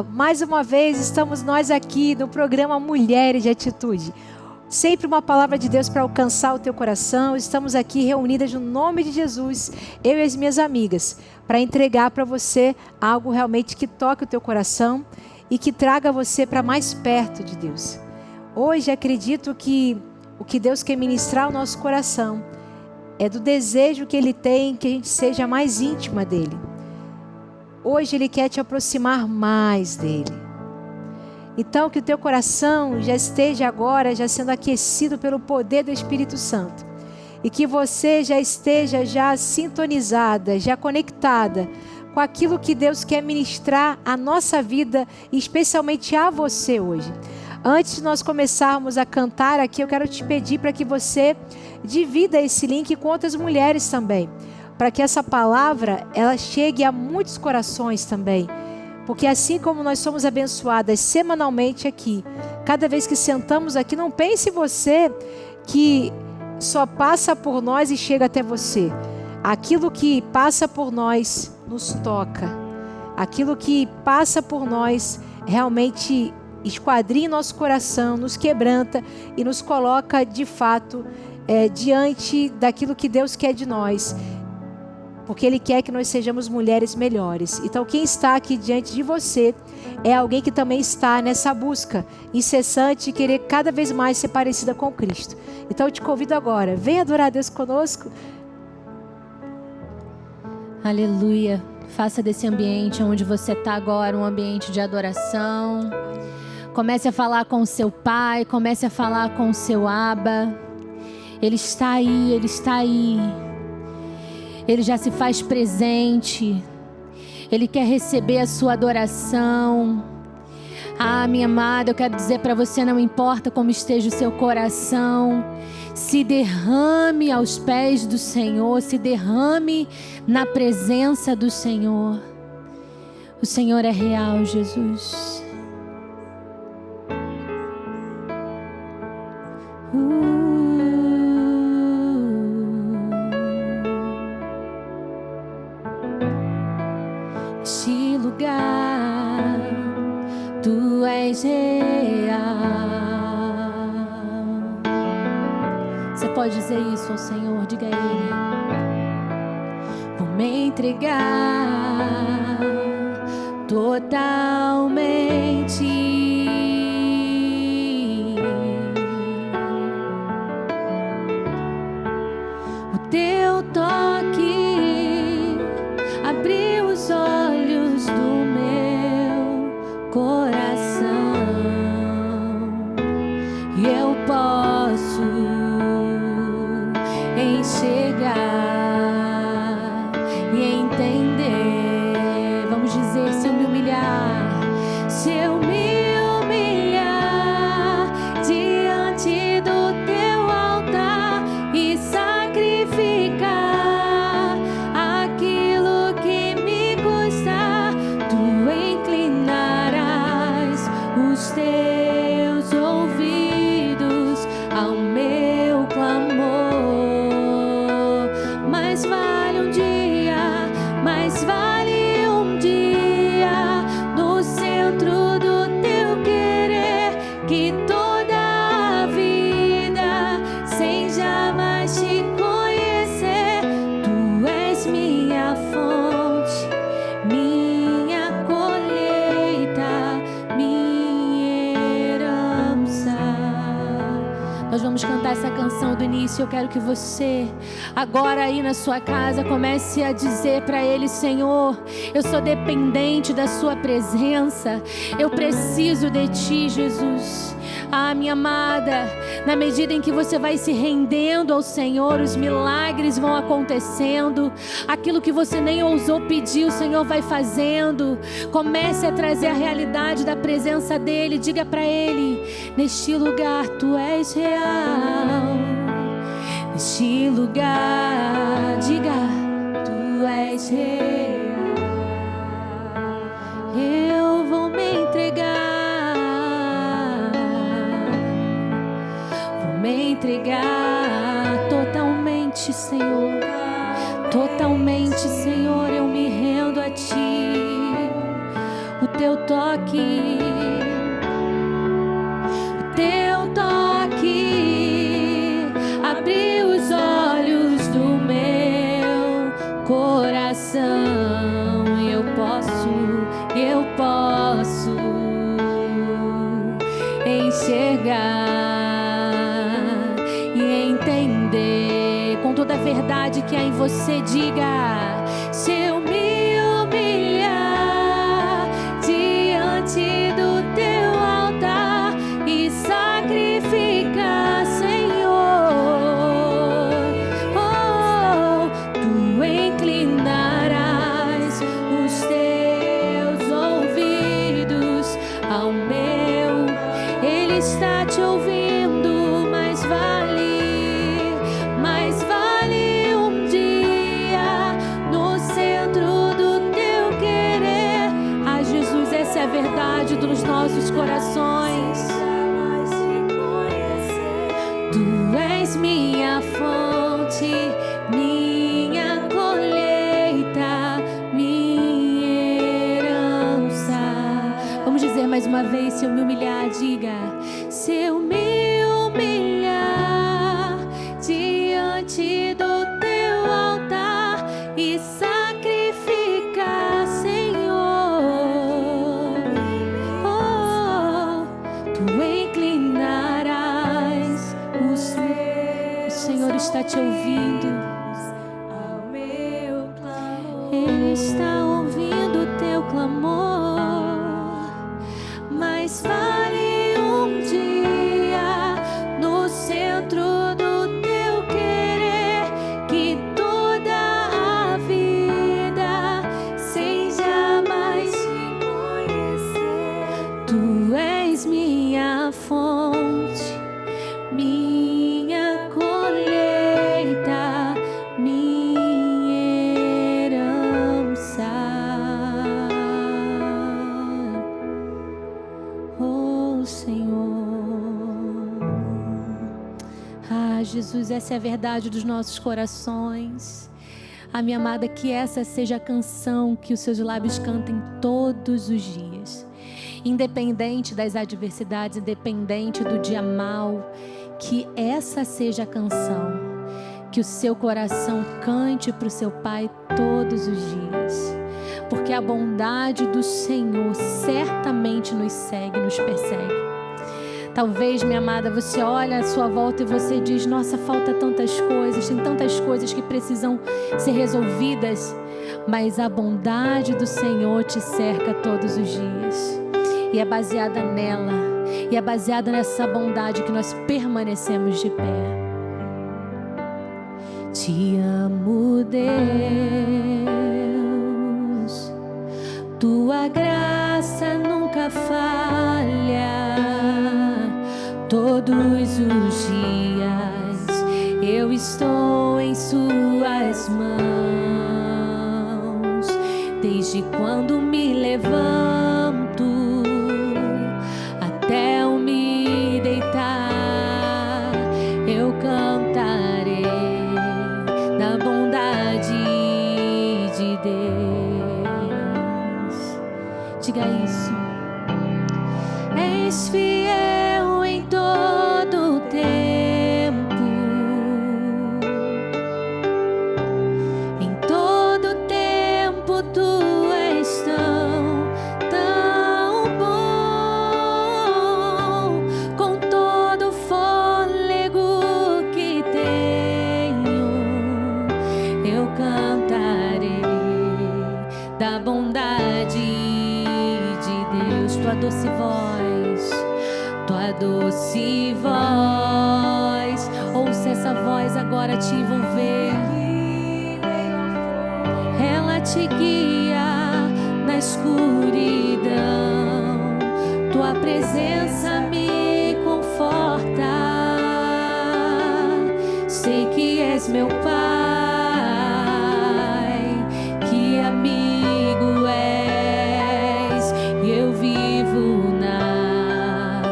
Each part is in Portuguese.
Mais uma vez estamos nós aqui no programa Mulheres de Atitude. Sempre uma palavra de Deus para alcançar o teu coração. Estamos aqui reunidas no nome de Jesus, eu e as minhas amigas, para entregar para você algo realmente que toque o teu coração e que traga você para mais perto de Deus. Hoje acredito que o que Deus quer ministrar ao nosso coração é do desejo que Ele tem que a gente seja mais íntima dEle. Hoje Ele quer te aproximar mais dEle. Então que o teu coração já esteja agora já sendo aquecido pelo poder do Espírito Santo. E que você já esteja já sintonizada, já conectada com aquilo que Deus quer ministrar à nossa vida e especialmente a você hoje. Antes de nós começarmos a cantar aqui, eu quero te pedir para que você divida esse link com outras mulheres também. Para que essa palavra, ela chegue a muitos corações também. Porque assim como nós somos abençoadas semanalmente aqui, cada vez que sentamos aqui, não pense você que só passa por nós e chega até você. Aquilo que passa por nós nos toca. Aquilo que passa por nós realmente esquadrinha nosso coração, nos quebranta e nos coloca de fato diante daquilo que Deus quer de nós. Porque Ele quer que nós sejamos mulheres melhores. Então quem está aqui diante de você é alguém que também está nessa busca incessante de querer cada vez mais ser parecida com Cristo. Então eu te convido agora, venha adorar a Deus conosco. Aleluia. Faça desse ambiente onde você está agora um ambiente de adoração. Comece a falar com o seu Pai, comece a falar com o seu Abba. Ele está aí, Ele está aí. Ele já se faz presente. Ele quer receber a sua adoração. Ah, minha amada, eu quero dizer para você, não importa como esteja o seu coração, se derrame aos pés do Senhor, se derrame na presença do Senhor. O Senhor é real, Jesus. Este lugar, Tu és real. Você pode dizer isso ao Senhor, diga a Ele. Vou me entregar totalmente. Teu toque abriu os olhos do meu coração e eu posso enxergar e entender. Vamos dizer, se eu me humilhar, se eu me humilhar diante do teu altar e sacrificar aquilo que me custa, tu inclinarás os teus ouvidos ao meu clamor. Mais vale um dia, mais vale um dia no centro do teu querer, que toda a vida sem jamais te conhecer. Tu és minha fonte, minha colheita, minha herança. Nós vamos cantar essa canção do início. Eu quero que você, agora aí na sua casa, comece a dizer para Ele: Senhor, eu sou dependente da sua presença. Eu preciso de Ti, Jesus. Ah, minha amada, na medida em que você vai se rendendo ao Senhor, os milagres vão acontecendo. Aquilo que você nem ousou pedir, o Senhor vai fazendo. Comece a trazer a realidade da presença dEle. Diga para Ele: neste lugar Tu és real. Neste lugar, diga: Tu és real. Eu vou me entregar. Me entregar totalmente, Senhor. Totalmente, Senhor, eu me rendo a Ti. O Teu toque toque, o teu toque abriu os olhos do meu coração. Eu posso enxergar e entender com toda a verdade que há em você. Diga: se eu me humilhar diante do teu altar e sacrificar, Senhor, tu inclinarás os teus ouvidos ao meu. Ele está te ouvindo, mas vale um dia no centro do teu querer. Ah, Jesus, essa é a verdade dos nossos corações. Tu és minha fonte, minha colheita, minha herança. Vamos dizer mais uma vez: se eu me humilhar, diga: se eu me humilhar diante do teu altar e sacrificar, Senhor, tu inclinarás os teus. O Senhor está te ouvindo. Ele está ouvindo o teu clamor. Mas vale um dia no centro do teu querer, que toda a vida seja mais te conhecer. Tu és minha fonte, minha colheita, minha herança. Oh, Senhor. Ah, Jesus, essa é a verdade dos nossos corações. Ah, minha amada, que essa seja a canção que os seus lábios cantem todos os dias, independente das adversidades, independente do dia mau. Que essa seja a canção que o seu coração cante para o seu Pai todos os dias, porque a bondade do Senhor certamente nos segue, nos persegue. Talvez, minha amada, você olha à sua volta e você diz: nossa, falta tantas coisas, tem tantas coisas que precisam ser resolvidas, mas a bondade do Senhor te cerca todos os dias, e é baseada nela, e é baseada nessa bondade que nós permanecemos de pé. Te amo, Deus, tua graça nunca falha. Todos os dias eu estou em suas mãos. Desde quando me levanto até eu me deitar, eu cantarei da bondade de Deus. Diga isso. És fiel em todo o tempo, em todo tempo tu és tão bom. Com todo o fôlego que tenho, eu cantarei da bondade de Deus. Tua doce voz, tua doce voz, ouça essa voz agora te envolver. Ela te guia na escuridão, tua presença me conforta. Sei que és meu Pai, que amigo és, e eu vivo na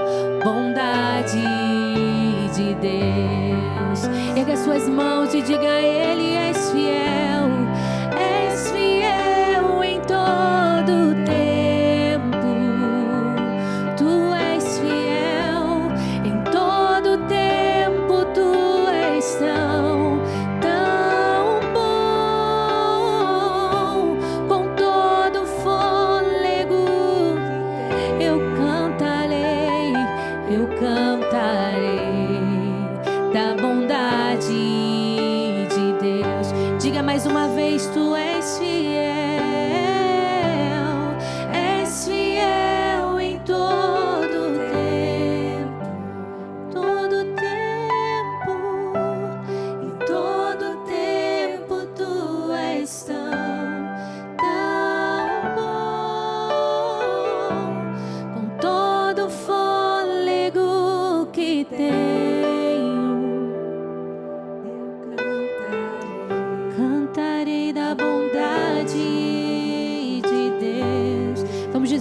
bondade de Deus. Erga suas mãos e diga a Ele: és fiel em todo tempo.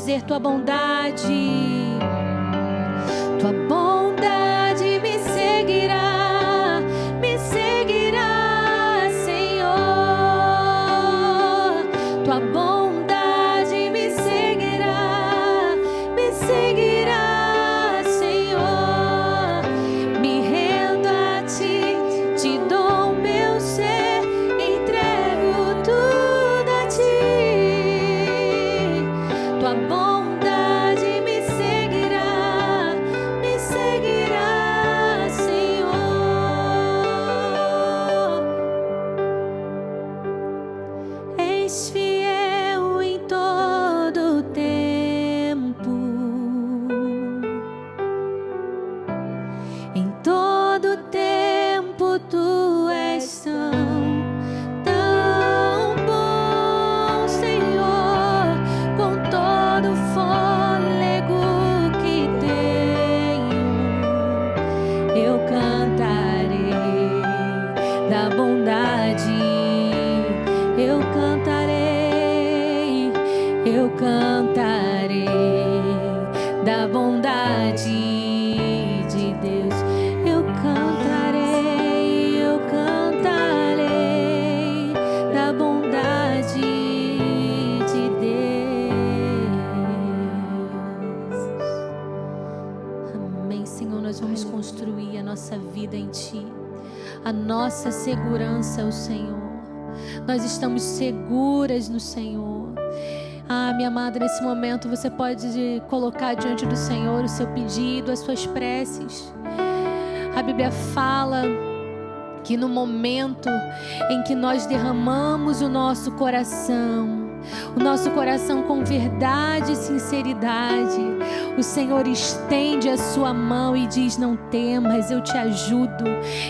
dizer: tua bondade, tua bondade me seguirá, Senhor. Tua bondade me seguirá, Senhor. Me rendo a ti, te dou meu ser, entrego tudo a ti. Tua bondade me seguirá, Senhor. És fiel em todo tempo, em todo tempo tu és tão bom, Senhor. Com todo o fôlego que tenho, eu cantarei da bondade, eu cantarei da bondade de Deus. Eu cantarei da bondade de Deus. Amém, Senhor. Nós vamos construir a nossa vida em Ti. A nossa segurança é o Senhor. Nós estamos seguras no Senhor. Ah, minha amada, nesse momento você pode colocar diante do Senhor o seu pedido, as suas preces. A Bíblia fala que no momento em que nós derramamos o nosso coração com verdade e sinceridade, o Senhor estende a sua mão e diz: não temas, eu te ajudo.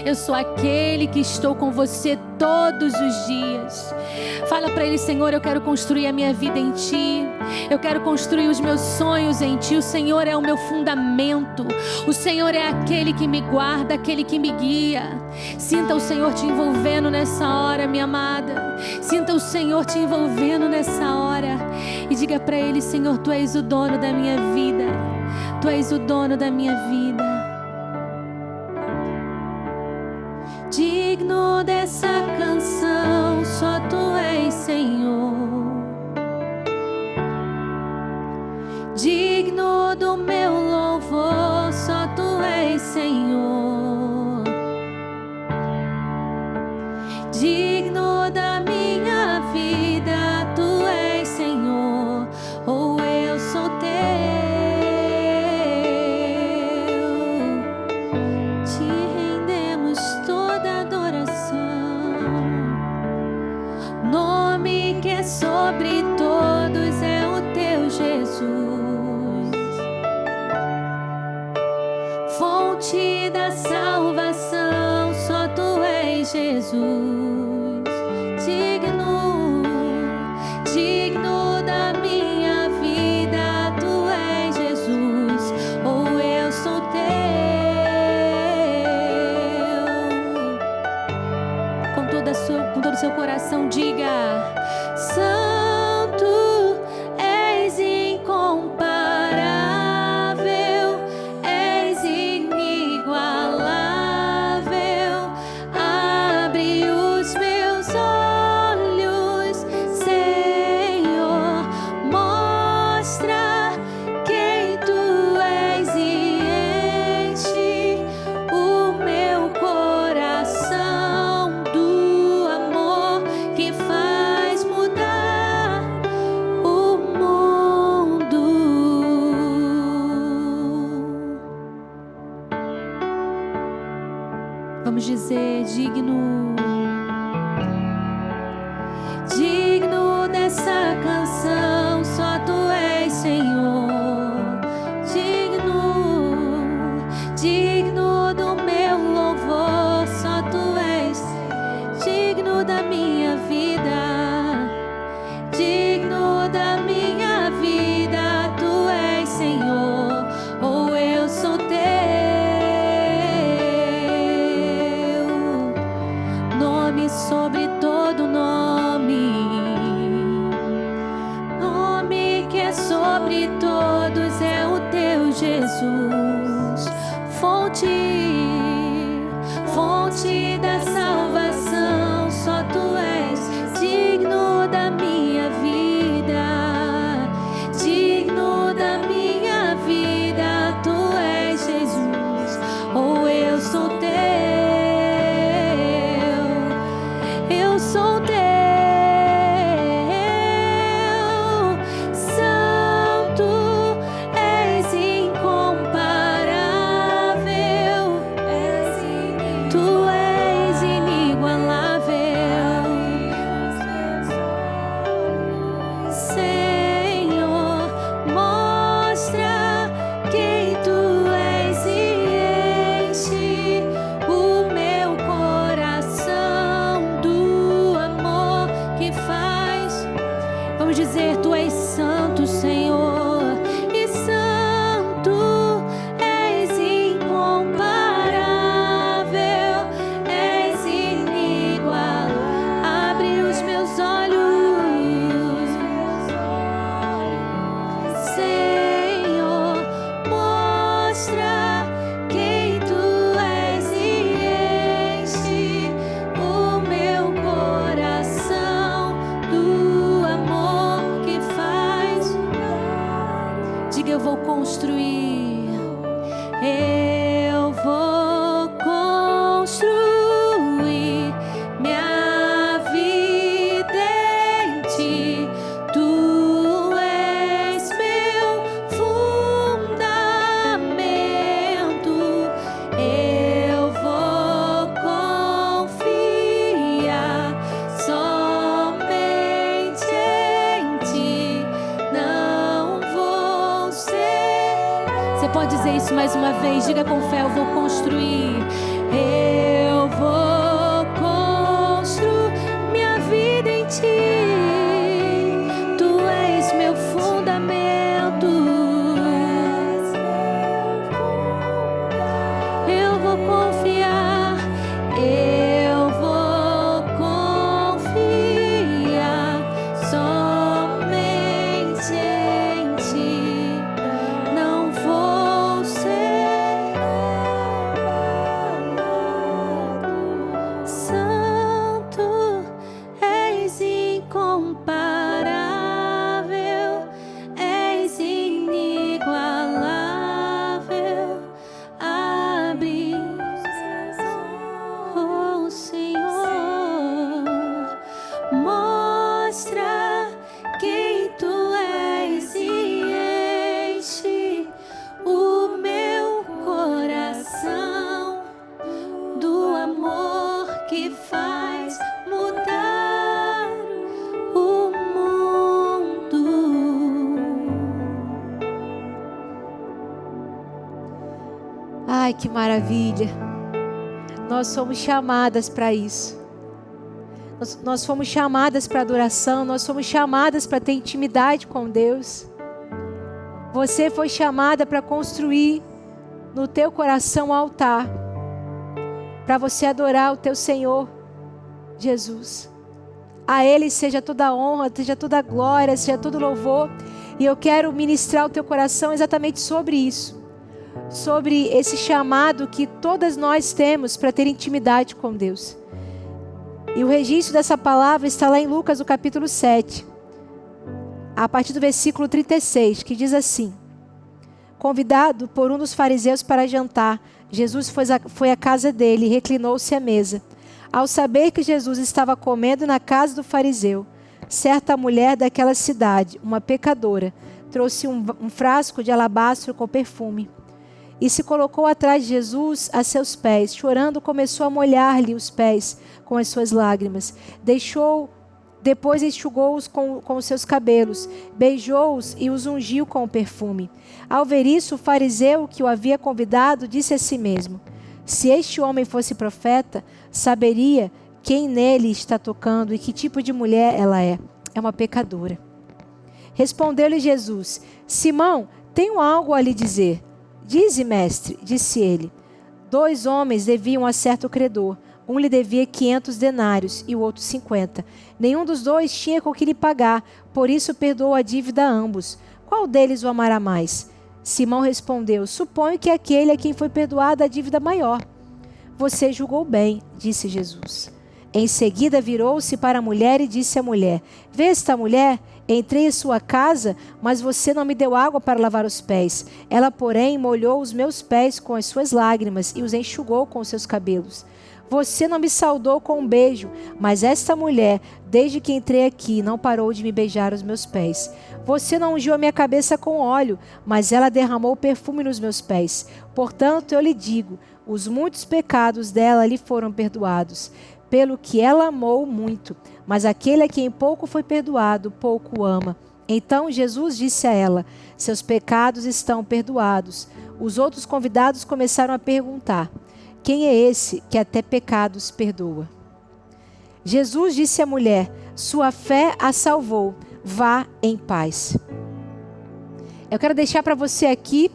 Eu sou aquele que estou com você todos os dias. Fala para Ele: Senhor, eu quero construir a minha vida em Ti. Eu quero construir os meus sonhos em Ti. O Senhor é o meu fundamento. O Senhor é aquele que me guarda, aquele que me guia. Sinta o Senhor te envolvendo nessa hora, minha amada. Sinta o Senhor te envolvendo nessa hora. E diga para Ele: Senhor, Tu és o dono da minha vida. Tu és o dono da minha vida. Digno dessa canção, só Tu és, Senhor. Digno do meu louvor, só Tu és, Senhor. Digno da minha vida, Tu és, Senhor. Oh, eu sou Teu. Te rendemos toda adoração. Nome que é sobre todos é o Teu Jesus. Fonte da salvação, só Tu és, Jesus. Digno da minha vida, Tu és, Jesus. Oh, eu sou Teu. Com todo o seu coração, diga: Santo, és incomparável, és inigualável. Abre os meus olhos, Senhor, mostra quem Tu és e enche o meu coração do amor que faz mudar o mundo. Vamos dizer: digno dessa canção, só Tu és, Senhor. Digno do meu louvor, só Tu és. Digno da minha vida, digno da minha vida, Tu és, Senhor. Oh, eu sou Teu. sobre todos é o teu Jesus, fonte da salvação. Só tu és digno da minha vida, digno da minha vida. Tu és Jesus, ou eu sou teu, eu sou teu. Mais uma vez, diga com fé: eu vou construir, eu vou construir minha vida em ti. Tu és meu fundamento, eu vou confiar, eu vou confiar somente em ti. Não vou Santo, és incomparável, és inigualável. Abre, oh Senhor, mostra quem tu és e enche o meu coração do amor que faz mudar o mundo. Ai, que maravilha! Nós somos chamadas para isso. Nós fomos chamadas para adoração, nós fomos chamadas para ter intimidade com Deus. Você foi chamada para construir no teu coração um altar, para você adorar o teu Senhor Jesus. A Ele seja toda a honra, seja toda a glória, seja todo o louvor. E eu quero ministrar o teu coração exatamente sobre isso. Sobre esse chamado que todas nós temos para ter intimidade com Deus. E o registro dessa palavra está lá em Lucas, no capítulo 7. A partir do versículo 36, que diz assim: convidado por um dos fariseus para jantar, Jesus foi à casa dele e reclinou-se à mesa. Ao saber que Jesus estava comendo na casa do fariseu, certa mulher daquela cidade, uma pecadora, trouxe um frasco de alabastro com perfume e se colocou atrás de Jesus a seus pés. Chorando, começou a molhar-lhe os pés com as suas lágrimas. Depois enxugou-os com os seus cabelos, beijou-os e os ungiu com o perfume. Ao ver isso, o fariseu que o havia convidado disse a si mesmo: se este homem fosse profeta, saberia quem nele está tocando e que tipo de mulher ela é. É uma pecadora. Respondeu-lhe Jesus: Simão, tenho algo a lhe dizer. Dize, mestre, disse ele. 2 homens deviam a certo credor. Um lhe devia 500 denários e o outro 50. Nenhum dos dois tinha com que lhe pagar, por isso perdoou a dívida a ambos. qual deles o amará mais? Simão respondeu: suponho que aquele a quem foi perdoada a dívida maior. Você julgou bem, disse Jesus. Em seguida virou-se para a mulher e disse à mulher: vê esta mulher? Entrei em sua casa, mas você não me deu água para lavar os pés. Ela, porém, molhou os meus pés com as suas lágrimas e os enxugou com os seus cabelos. Você não me saudou com um beijo, mas esta mulher, desde que entrei aqui, não parou de me beijar os meus pés. Você não ungiu a minha cabeça com óleo, mas ela derramou perfume nos meus pés. Portanto, eu lhe digo, os muitos pecados dela lhe foram perdoados, pelo que ela amou muito. Mas aquele a quem pouco foi perdoado, pouco ama. Então Jesus disse a ela: seus pecados estão perdoados. Os outros convidados começaram a perguntar: quem é esse que até pecados perdoa? Jesus disse à mulher: sua fé a salvou. Vá em paz. Eu quero deixar para você aqui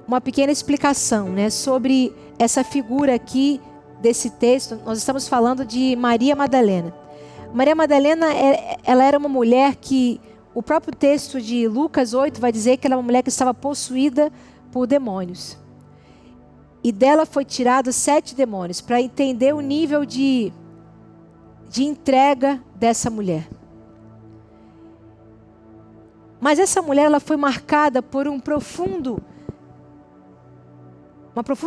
uma pequena explicação, sobre essa figura aqui desse texto. Nós estamos falando de Maria Madalena. Maria Madalena, ela era uma mulher que o próprio texto de Lucas 8 vai dizer que ela era uma mulher que estava possuída por demônios. E dela foi tirado 7 demônios, para entender o nível de entrega dessa mulher. Mas essa mulher, ela foi marcada por uma profunda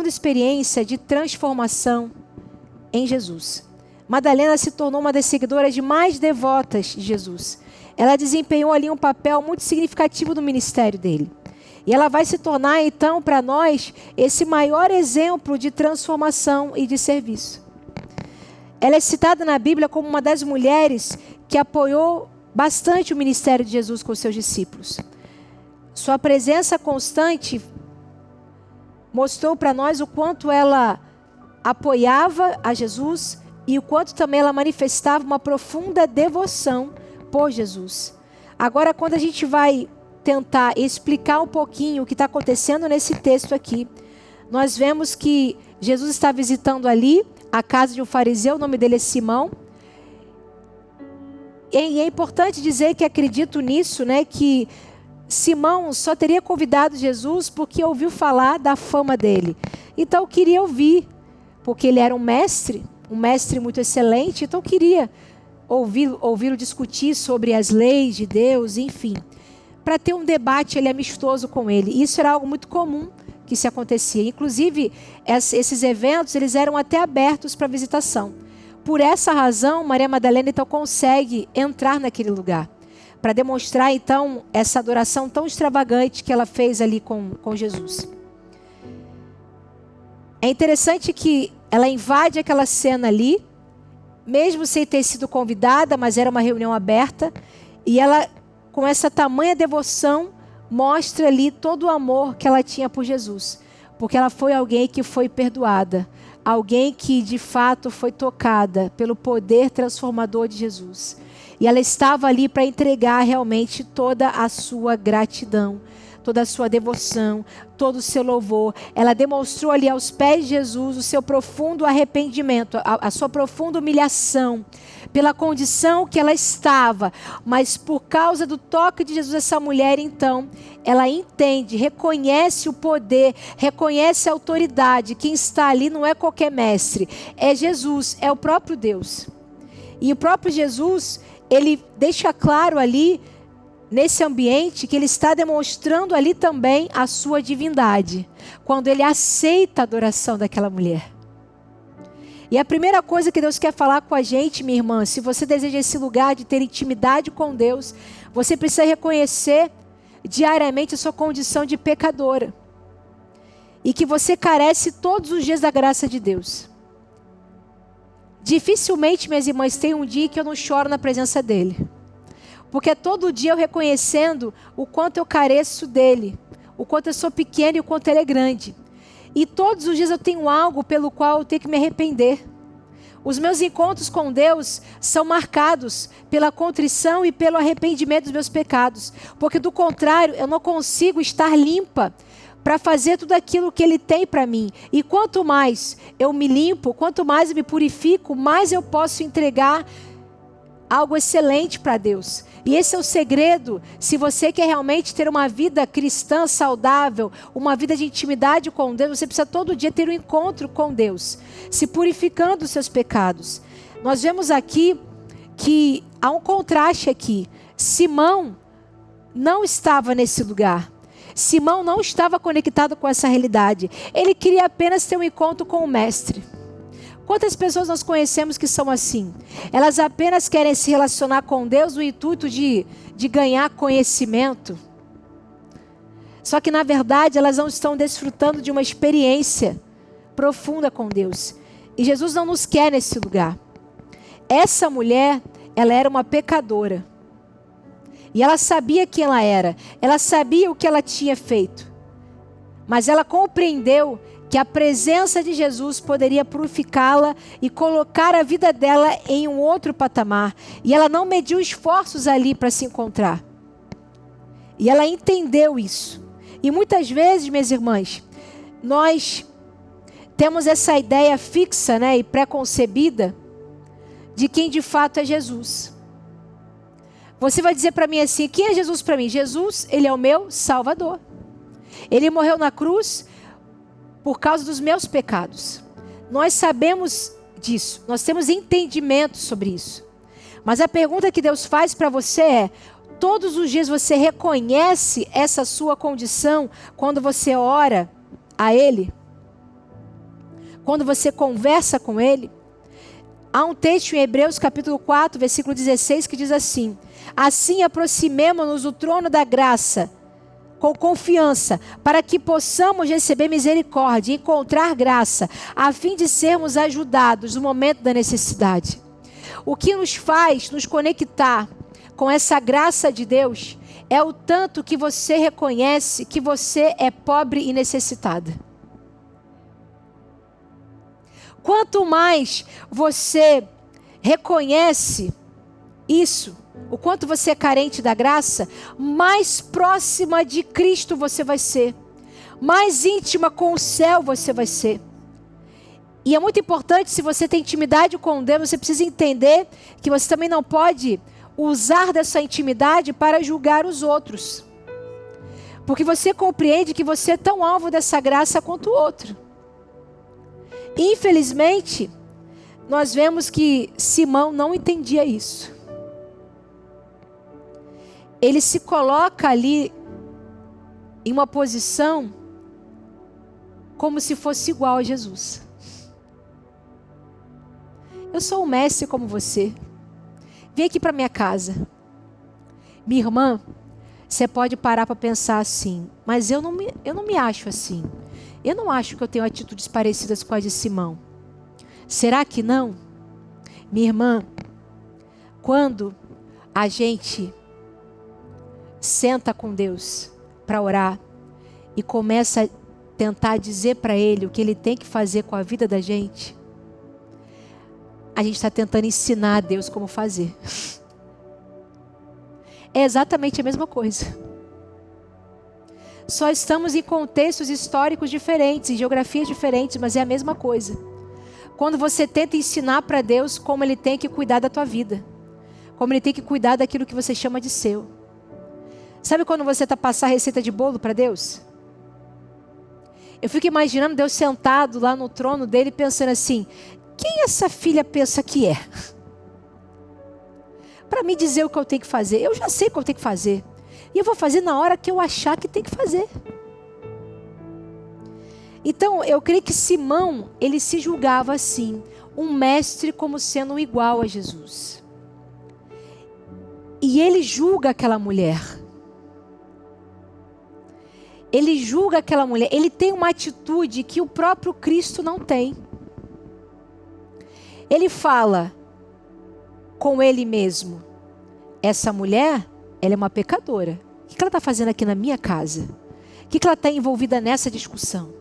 experiência de transformação em Jesus. Madalena se tornou uma das seguidoras mais devotas de Jesus. Ela desempenhou ali um papel muito significativo no ministério dele. E ela vai se tornar, então, para nós, esse maior exemplo de transformação e de serviço. Ela é citada na Bíblia como uma das mulheres que apoiou bastante o ministério de Jesus com os seus discípulos. Sua presença constante mostrou para nós o quanto ela apoiava a Jesus e o quanto também ela manifestava uma profunda devoção por Jesus. Agora, quando a gente vai tentar explicar um pouquinho o que está acontecendo nesse texto aqui, nós vemos que Jesus está visitando ali a casa de um fariseu, o nome dele é Simão. E é importante dizer que acredito nisso, que Simão só teria convidado Jesus porque ouviu falar da fama dele. Então queria ouvir, porque ele era um mestre muito excelente, então queria ouvi-lo discutir sobre as leis de Deus, enfim, para ter um debate amistoso com ele. Isso era algo muito comum que se acontecia. Inclusive, esses eventos, eles eram até abertos para visitação. Por essa razão, Maria Madalena então consegue entrar naquele lugar, para demonstrar então essa adoração tão extravagante que ela fez ali com Jesus. É interessante que ela invade aquela cena ali, mesmo sem ter sido convidada, mas era uma reunião aberta, e ela, com essa tamanha devoção, mostra ali todo o amor que ela tinha por Jesus, porque ela foi alguém que foi perdoada, alguém que de fato foi tocada pelo poder transformador de Jesus. E ela estava ali para entregar realmente toda a sua gratidão, toda a sua devoção, todo o seu louvor. Ela demonstrou ali aos pés de Jesus o seu profundo arrependimento, a sua profunda humilhação pela condição que ela estava. Mas por causa do toque de Jesus, essa mulher então, ela entende, reconhece o poder, reconhece a autoridade. Quem está ali não é qualquer mestre, é Jesus, é o próprio Deus. E o próprio Jesus, ele deixa claro ali, nesse ambiente, que ele está demonstrando ali também a sua divindade, quando ele aceita a adoração daquela mulher. E a primeira coisa que Deus quer falar com a gente, minha irmã, se você deseja esse lugar de ter intimidade com Deus, você precisa reconhecer diariamente a sua condição de pecadora. E que você carece todos os dias da graça de Deus. Dificilmente, minhas irmãs, tem um dia que eu não choro na presença dele. Porque é todo dia eu reconhecendo o quanto eu careço dele, o quanto eu sou pequeno e o quanto ele é grande. E todos os dias eu tenho algo pelo qual eu tenho que me arrepender. Os meus encontros com Deus são marcados pela contrição e pelo arrependimento dos meus pecados. Porque do contrário, eu não consigo estar limpa para fazer tudo aquilo que Ele tem para mim. E quanto mais eu me limpo, quanto mais eu me purifico, mais eu posso entregar algo excelente para Deus. E esse é o segredo, se você quer realmente ter uma vida cristã saudável, uma vida de intimidade com Deus, você precisa todo dia ter um encontro com Deus, se purificando dos seus pecados. Nós vemos aqui que há um contraste aqui. Simão não estava nesse lugar. Simão não estava conectado com essa realidade. Ele queria apenas ter um encontro com o Mestre. Quantas pessoas nós conhecemos que são assim? Elas apenas querem se relacionar com Deus no intuito de ganhar conhecimento. Só que na verdade elas não estão desfrutando de uma experiência profunda com Deus. E Jesus não nos quer nesse lugar. Essa mulher, ela era uma pecadora. E ela sabia quem ela era. Ela sabia o que ela tinha feito. Mas ela compreendeu que a presença de Jesus poderia purificá-la e colocar a vida dela em um outro patamar. E ela não mediu esforços ali para se encontrar. E ela entendeu isso. E muitas vezes, minhas irmãs, nós temos essa ideia fixa, né, e pré-concebida de quem de fato é Jesus. Você vai dizer para mim assim, quem é Jesus para mim? Jesus, ele é o meu Salvador. Ele morreu na cruz por causa dos meus pecados. Nós sabemos disso, nós temos entendimento sobre isso. Mas a pergunta que Deus faz para você é, todos os dias você reconhece essa sua condição quando você ora a Ele? Quando você conversa com Ele? Há um texto em Hebreus capítulo 4, versículo 16, que diz assim: assim aproximemo-nos do trono da graça, com confiança, para que possamos receber misericórdia e encontrar graça, a fim de sermos ajudados no momento da necessidade. O que nos faz nos conectar com essa graça de Deus é o tanto que você reconhece que você é pobre e necessitada. Quanto mais você reconhece isso, o quanto você é carente da graça, mais próxima de Cristo você vai ser. Mais íntima com o céu você vai ser. E é muito importante, se você tem intimidade com Deus, você precisa entender que você também não pode usar dessa intimidade para julgar os outros. Porque você compreende que você é tão alvo dessa graça quanto o outro. Infelizmente, nós vemos que Simão não entendia isso. Ele se coloca ali em uma posição como se fosse igual a Jesus. Eu sou um mestre como você. Vem aqui para minha casa. Minha irmã, você pode parar para pensar assim, mas eu não me acho assim. Eu não acho que eu tenho atitudes parecidas com as de Simão. Será que não? Minha irmã, quando a gente senta com Deus para orar e começa a tentar dizer para Ele o que Ele tem que fazer com a vida da gente, a gente está tentando ensinar a Deus como fazer. É exatamente a mesma coisa. Só estamos em contextos históricos diferentes, em geografias diferentes, mas é a mesma coisa. Quando você tenta ensinar para Deus como Ele tem que cuidar da tua vida, como Ele tem que cuidar daquilo que você chama de seu. Sabe quando você está passando a receita de bolo para Deus? Eu fico imaginando Deus sentado lá no trono dele, pensando assim, quem essa filha pensa que é? Para me dizer o que eu tenho que fazer. Eu já sei o que eu tenho que fazer. E eu vou fazer na hora que eu achar que tem que fazer. Então, eu creio que Simão, ele se julgava assim, um mestre como sendo igual a Jesus. E ele julga aquela mulher. Ele julga aquela mulher. Ele tem uma atitude que o próprio Cristo não tem. Ele fala com ele mesmo, essa mulher, ela é uma pecadora. O que ela está fazendo aqui na minha casa? O que ela está envolvida nessa discussão?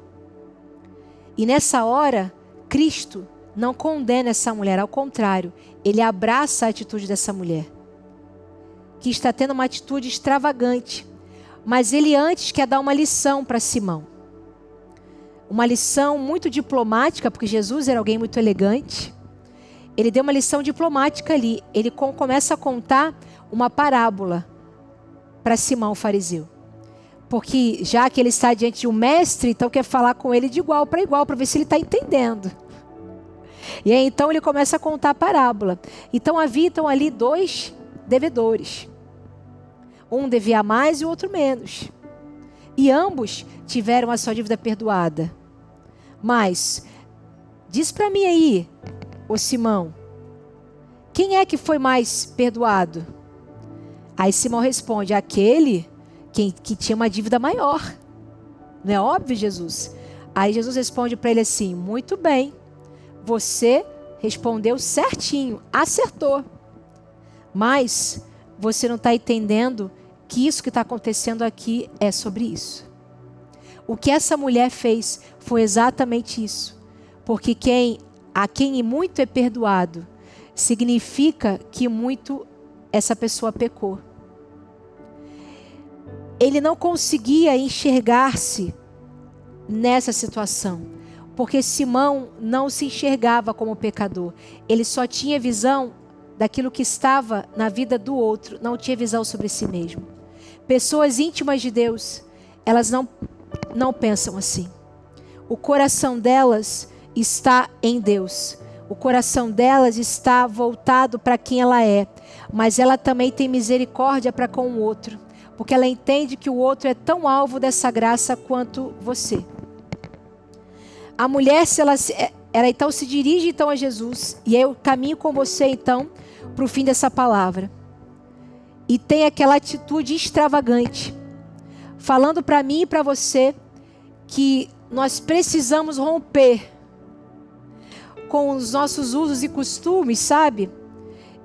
E nessa hora, Cristo não condena essa mulher, ao contrário, Ele abraça a atitude dessa mulher, que está tendo uma atitude extravagante. Mas Ele antes quer dar uma lição para Simão. Uma lição muito diplomática, porque Jesus era alguém muito elegante. ele deu uma lição diplomática ali. Ele começa a contar uma parábola para Simão, o fariseu. Porque já que ele está diante de um mestre, então quer falar com ele de igual para ver se ele está entendendo. E aí então ele começa a contar a parábola. Então haviam ali 2 devedores. Um devia mais e o outro menos. E ambos tiveram a sua dívida perdoada. Mas, diz para mim aí, ô Simão, quem é que foi mais perdoado? Aí Simão responde, aquele que tinha uma dívida maior. Não é óbvio, Jesus? Aí Jesus responde para ele assim, muito bem, você respondeu certinho, acertou. Mas você não está entendendo que isso que está acontecendo aqui é sobre isso. O que essa mulher fez foi exatamente isso. Porque a quem muito é perdoado, significa que muito essa pessoa pecou. Ele não conseguia enxergar-se nessa situação. Porque Simão não se enxergava como pecador. Ele só tinha visão daquilo que estava na vida do outro. Não tinha visão sobre si mesmo. Pessoas íntimas de Deus, elas não pensam assim. O coração delas está em Deus. O coração delas está voltado para quem ela é. Mas ela também tem misericórdia para com o outro. Porque ela entende que o outro é tão alvo dessa graça quanto você. A mulher, ela então se dirige então a Jesus. E eu caminho com você então para o fim dessa palavra. E tem aquela atitude extravagante. Falando para mim e para você que nós precisamos romper com os nossos usos e costumes, sabe?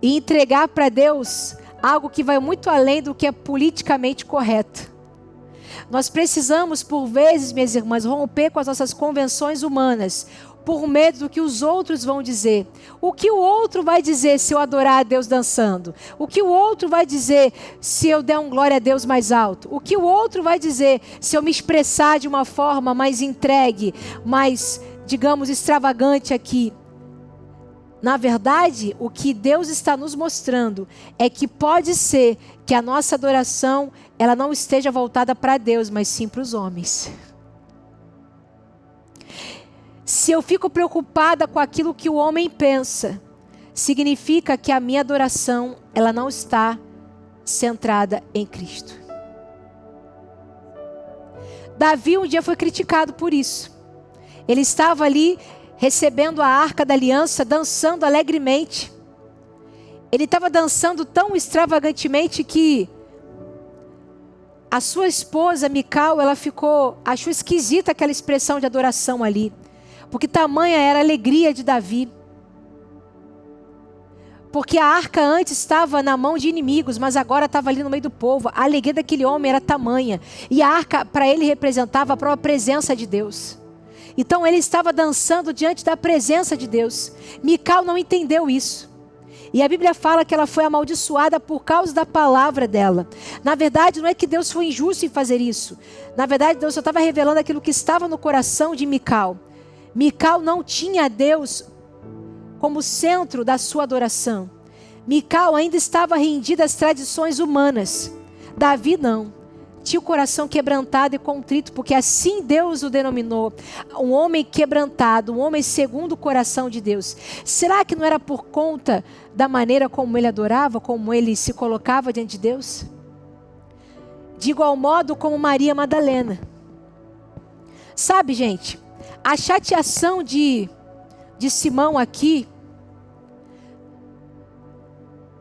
E entregar para Deus algo que vai muito além do que é politicamente correto. Nós precisamos, por vezes, minhas irmãs, romper com as nossas convenções humanas, por medo do que os outros vão dizer. O que o outro vai dizer se eu adorar a Deus dançando? O que o outro vai dizer se eu der um glória a Deus mais alto? O que o outro vai dizer se eu me expressar de uma forma mais entregue, mais, digamos, extravagante aqui? Na verdade, o que Deus está nos mostrando é que pode ser que a nossa adoração ela não esteja voltada para Deus, mas sim para os homens. Se eu fico preocupada com aquilo que o homem pensa, significa que a minha adoração ela não está centrada em Cristo. Davi um dia foi criticado por isso. Ele estava ali recebendo a arca da aliança, dançando alegremente. Ele estava dançando tão extravagantemente que a sua esposa, Mical, achou esquisita aquela expressão de adoração ali. Porque tamanha era a alegria de Davi. Porque a arca antes estava na mão de inimigos, mas agora estava ali no meio do povo. A alegria daquele homem era tamanha. E a arca para ele representava a própria presença de Deus. Então ele estava dançando diante da presença de Deus. Mical não entendeu isso. E a Bíblia fala que ela foi amaldiçoada por causa da palavra dela. Na verdade, não é que Deus foi injusto em fazer isso. Na verdade, Deus só estava revelando aquilo que estava no coração de Mical. Mical não tinha Deus como centro da sua adoração. Mical ainda estava rendida às tradições humanas. Davi não. Tinha o coração quebrantado e contrito, porque assim Deus o denominou. Um homem quebrantado, um homem segundo o coração de Deus. Será que não era por conta da maneira como ele adorava, como ele se colocava diante de Deus? De igual modo como Maria Madalena. Sabe, gente, a chateação de Simão aqui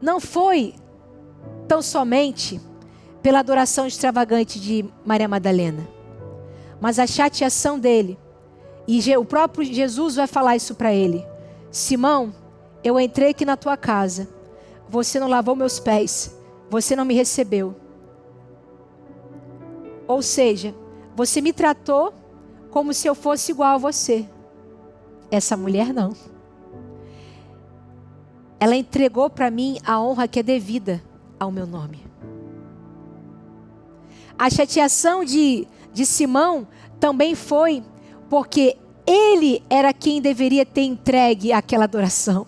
não foi tão somente pela adoração extravagante de Maria Madalena, mas a chateação dele, e o próprio Jesus vai falar isso para ele: Simão, eu entrei aqui na tua casa, você não lavou meus pés, você não me recebeu. Ou seja, você me tratou como se eu fosse igual a você. Essa mulher não. Ela entregou para mim a honra que é devida ao meu nome. A chateação de Simão também foi porque ele era quem deveria ter entregue aquela adoração.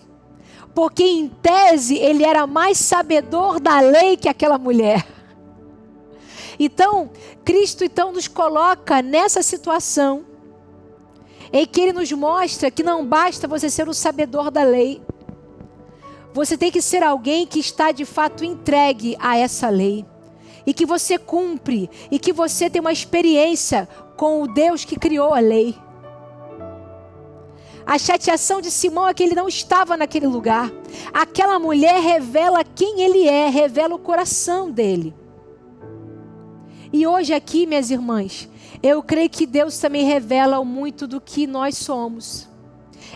porque em tese ele era mais sabedor da lei que aquela mulher. Então, Cristo nos coloca nessa situação em que Ele nos mostra que não basta você ser um sabedor da lei. Você tem que ser alguém que está de fato entregue a essa lei. E que você cumpre. E que você tem uma experiência com o Deus que criou a lei. A chateação de Simão é que ele não estava naquele lugar. Aquela mulher revela quem ele é, revela o coração dele. E hoje aqui, minhas irmãs, eu creio que Deus também revela muito do que nós somos.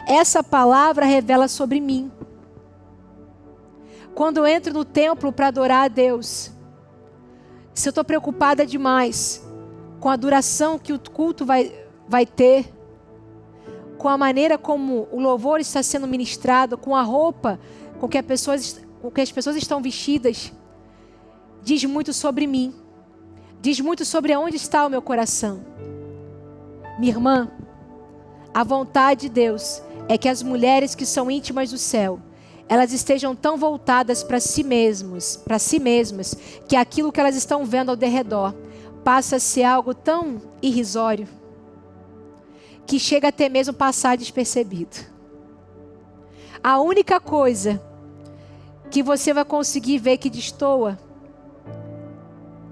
Essa palavra revela sobre mim. Quando eu entro no templo para adorar a Deus, se eu estou preocupada demais com a duração que o culto vai ter, com a maneira como o louvor está sendo ministrado, com a roupa com que as pessoas estão vestidas, diz muito sobre mim. Diz muito sobre onde está o meu coração. Minha irmã, a vontade de Deus é que as mulheres que são íntimas do céu, elas estejam tão voltadas para si mesmas, que aquilo que elas estão vendo ao derredor passa a ser algo tão irrisório, que chega até mesmo passar despercebido. A única coisa que você vai conseguir ver que destoa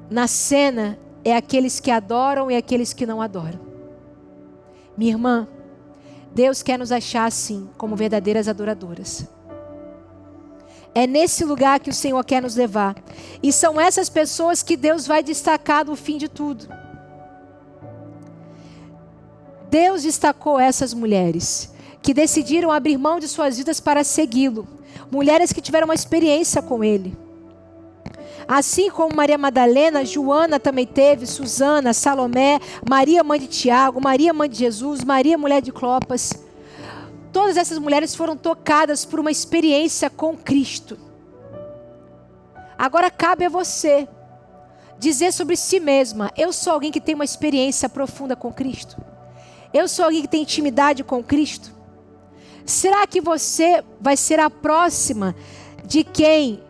na cena é aqueles que adoram e aqueles que não adoram. Minha irmã, Deus quer nos achar assim, como verdadeiras adoradoras. É nesse lugar que o Senhor quer nos levar. E são essas pessoas que Deus vai destacar no fim de tudo. Deus destacou essas mulheres que decidiram abrir mão de suas vidas para segui-lo. Mulheres que tiveram uma experiência com Ele. Assim como Maria Madalena, Joana também teve, Susana, Salomé, Maria mãe de Tiago, Maria mãe de Jesus, Maria mulher de Clopas. Todas essas mulheres foram tocadas por uma experiência com Cristo. Agora cabe a você dizer sobre si mesma: eu sou alguém que tem uma experiência profunda com Cristo. Eu sou alguém que tem intimidade com Cristo. Será que você vai ser a próxima de quem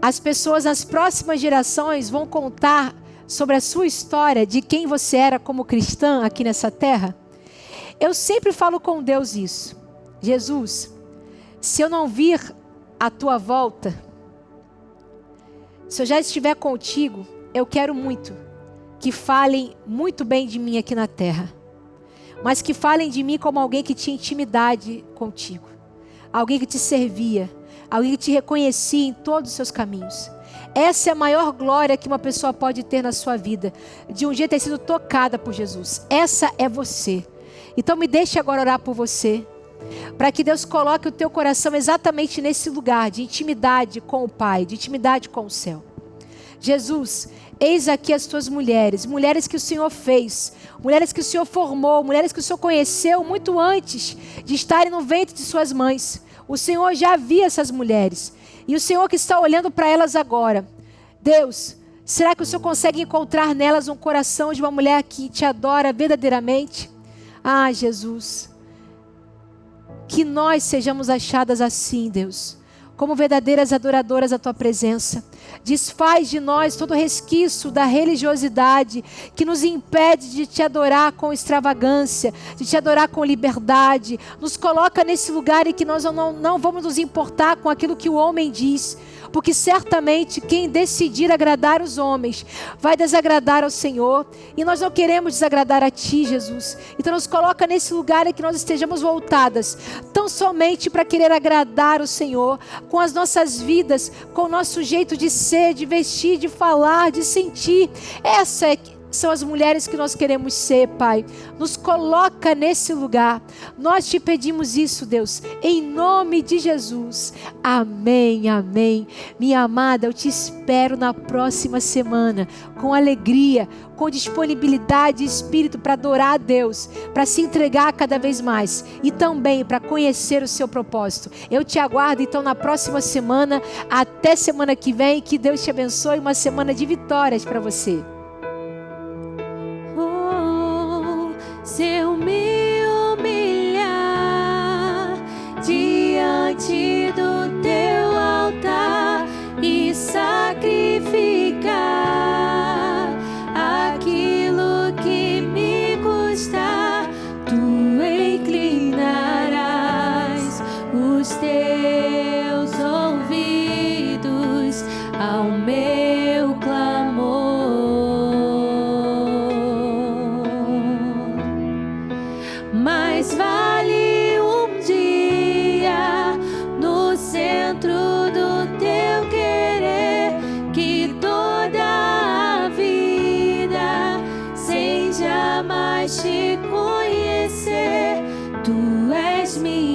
as pessoas nas próximas gerações vão contar sobre a sua história, de quem você era como cristã aqui nessa terra? Eu sempre falo com Deus isso. Jesus, se eu não vir a tua volta, se eu já estiver contigo, eu quero muito que falem muito bem de mim aqui na terra, mas que falem de mim como alguém que tinha intimidade contigo, alguém que te servia, alguém que te reconhecia em todos os seus caminhos. Essa é a maior glória que uma pessoa pode ter na sua vida, de um dia ter sido tocada por Jesus. Essa é você. Então me deixe agora orar por você, para que Deus coloque o teu coração exatamente nesse lugar de intimidade com o Pai, de intimidade com o céu. Jesus, eis aqui as tuas mulheres, mulheres que o Senhor fez, mulheres que o Senhor formou, mulheres que o Senhor conheceu muito antes de estarem no ventre de suas mães. O Senhor já via essas mulheres. E o Senhor que está olhando para elas agora. Deus, será que o Senhor consegue encontrar nelas um coração de uma mulher que te adora verdadeiramente? Ah, Jesus. Que nós sejamos achadas assim, Deus. Como verdadeiras adoradoras da tua presença. Desfaz de nós todo resquício da religiosidade que nos impede de te adorar com extravagância, de te adorar com liberdade. Nos coloca nesse lugar em que nós não vamos nos importar com aquilo que o homem diz, porque certamente quem decidir agradar os homens vai desagradar ao Senhor, e nós não queremos desagradar a Ti, Jesus. Então nos coloca nesse lugar em que nós estejamos voltadas tão somente para querer agradar o Senhor, com as nossas vidas, com o nosso jeito de ser, de vestir, de falar, de sentir. São as mulheres que nós queremos ser, Pai. Nos coloca nesse lugar. Nós te pedimos isso, Deus, em nome de Jesus. Amém, amém. Minha amada, eu te espero na próxima semana, com alegria, com disponibilidade e espírito para adorar a Deus, para se entregar cada vez mais e também para conhecer o seu propósito. Eu te aguardo então na próxima semana. Até semana que vem. Que Deus te abençoe. Uma semana de vitórias para você. Se eu me humilhar diante do te conhecer. Tu és minha